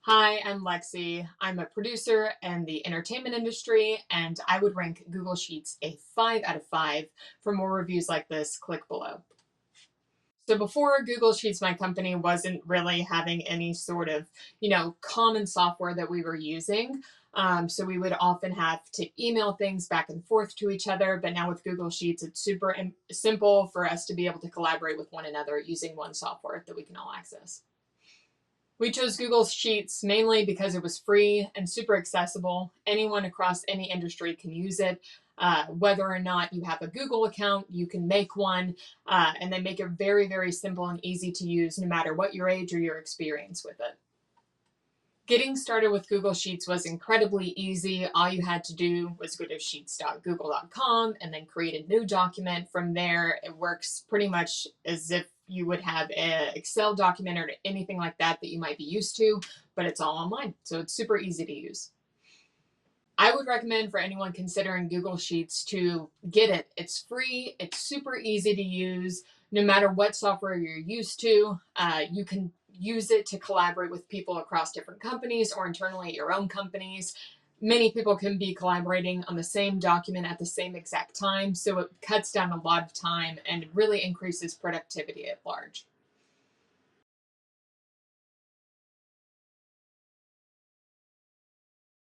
Hi, I'm Lexi. I'm a producer in the entertainment industry, and I would rank Google Sheets a 5 out of 5. For more reviews like this, click below. So before Google Sheets, my company wasn't really having any sort of, common software that we were using. So we would often have to email things back and forth to each other. But now with Google Sheets, it's super simple for us to be able to collaborate with one another using one software that we can all access. We chose Google Sheets mainly because it was free and super accessible. Anyone across any industry can use it. Whether or not you have a Google account, you can make one, and they make it very, very simple and easy to use no matter what your age or your experience with it. Getting started with Google Sheets was incredibly easy. All you had to do was go to sheets.google.com and then create a new document. From there, it works pretty much as if you would have an Excel document or anything like that you might be used to, but it's all online. So it's super easy to use. I would recommend for anyone considering Google Sheets to get it. It's free, it's super easy to use. No matter what software you're used to, you can use it to collaborate with people across different companies or internally at your own companies. Many people can be collaborating on the same document at the same exact time, so it cuts down a lot of time and really increases productivity at large.